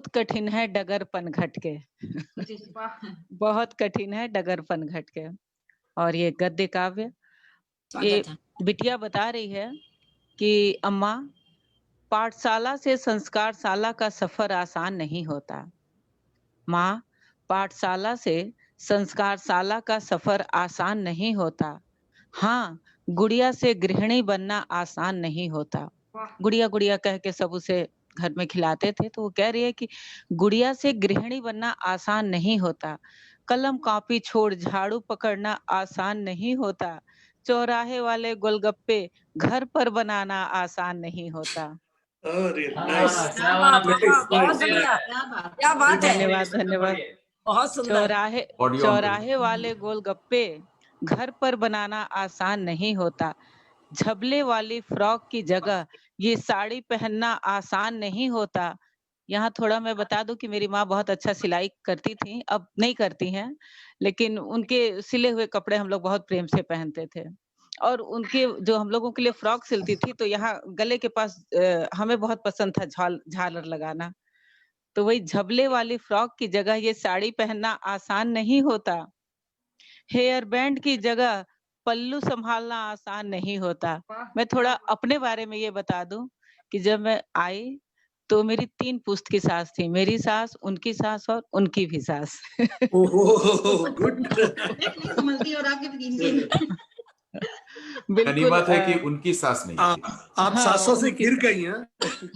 बहुत कठिन है डगर पनघट के। वाह! बहुत कठिन है डगर पनघट के। और ये गद्य काव्य, ये स्वागत है। बिटिया बता रही है कि अम्मा, पाठशाला से संस्कारशाला का सफर आसान नहीं होता। माँ, पाठशाला से संस्कारशाला का सफर आसान नहीं होता। हाँ, गुड़िया से गृहिणी बनना आसान नहीं होता। वाह! गुड़िया गुड़िया कह के सब उसे घर में खिलाते थे, तो वो कह रही है कि गुड़िया से गृहिणी बनना आसान नहीं होता। कलम कॉपी छोड़ झाड़ू पकड़ना आसान नहीं होता। चौराहे वाले गोलगप्पे घर पर बनाना आसान नहीं होता। अरे नाइस! नाइस, क्या बात है! नाइस, बहुत नाइस, बढ़िया! नाइस। क्या बात! क्या बात है! धन्यवाद, धन्यवाद। बहुत सुंदर। चौराहे ऑडियो ऑन करिए। चौराहे वाले गोलगप्पे घर पर बनाना आसान नहीं होता। झबले वाली फ्रॉक की जगह ये साड़ी पहनना आसान नहीं होता। यहाँ थोड़ा मैं बता दूं कि मेरी माँ बहुत अच्छा सिलाई करती थी, अब नहीं करती हैं, लेकिन उनके सिले हुए कपड़े हम लोग बहुत प्रेम से पहनते थे। और उनके जो हम लोगों के लिए फ्रॉक सिलती थी, तो यहाँ गले के पास हमें बहुत पसंद था झालर लगाना। तो वही झबले वाली फ्रॉक की जगह ये साड़ी पहनना आसान नहीं होता। हेयर बैंड की जगह पल्लू संभालना आसान नहीं होता। वाह! मैं थोड़ा अपने बारे में ये बता दूं कि जब मैं आई तो मेरी 3 पुश्त की सास थी, मेरी सास, उनकी सास और उनकी भी सास। Oh good. नहीं संभलती और आपकी 3 गनीमत बिल्कुल है कि उनकी सास नहीं थी। आप हाँ, सासों से उनकी गिर गई हैं।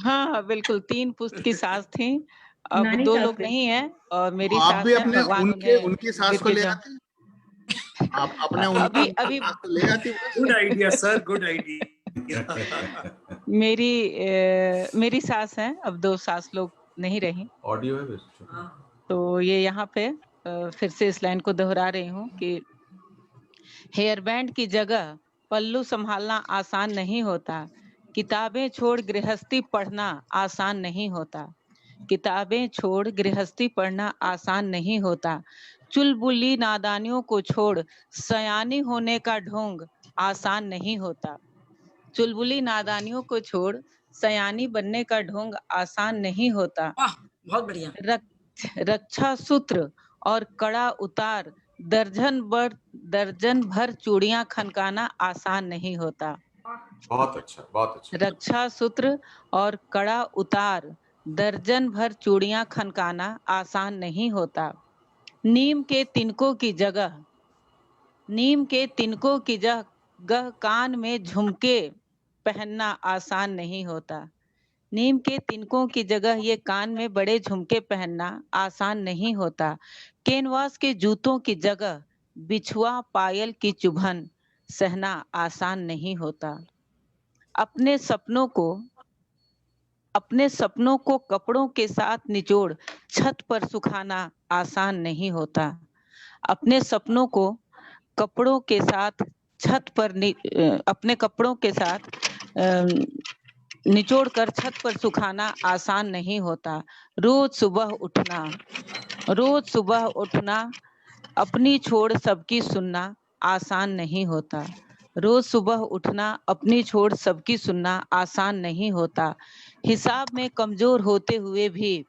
हाँ, बिल्कुल 3 पुश्त की सास थी। अब नानी 2 सास लोग थे। नहीं हैं और मेरी आप सास भी है, अपने भगवान उनके उन्हें उनकी सास को ले दीर्घ आते? आप अपने उनका अभी अभी सास को ले आती बस। Good idea sir, good idea. मेरी सास हैं, अब 2 सास लोग नहीं रहीं। ऑडियो है बस। तो ये यहाँ पे फिर से इस लाइन को दोहरा रही हूँ कि हेयर बैंड की जगह पल्लू संभालना आसान नहीं होता। किताबें छोड़ गृहस्थी पढ़ना आसान नहीं होता। किताबें छोड़ गृहस्थी पढ़ना आसान नहीं होता। चुलबुली नादानियों को छोड़ सयानी होने का ढोंग आसान नहीं होता। चुलबुली नादानियों को छोड़ सयानी बनने का ढोंग आसान नहीं होता। वाह! बहुत बढ़िया। रक्षा सूत्र और कड़ा उतार दर्जन भर चूड़ियां खनकाना आसान नहीं होता। बहुत अच्छा, बहुत अच्छा। रक्षा सूत्र और कड़ा उतार दर्जन भर चूड़ियां खनकाना आसान नहीं होता। नीम के तिनकों की जगह कान में झुमके पहनना आसान नहीं होता। नीम के तिनकों की जगह ये कान में बड़े झुमके पहनना आसान नहीं होता। कैनवास के जूतों की जगह बिछुआ पायल की चुभन सहना आसान नहीं होता। अपने सपनों को कपड़ों के साथ निचोड़ छत पर सुखाना आसान नहीं होता। अपने सपनों को कपड़ों के साथ अपने कपड़ों के साथ निचोड़ कर छत पर सुखाना आसान नहीं होता। रोज सुबह उठना अपनी छोड़ सबकी सुनना आसान नहीं होता। रोज सुबह उठना अपनी छोड़ सबकी सुनना आसान नहीं होता। हिसाब में कमजोर होते हुए भी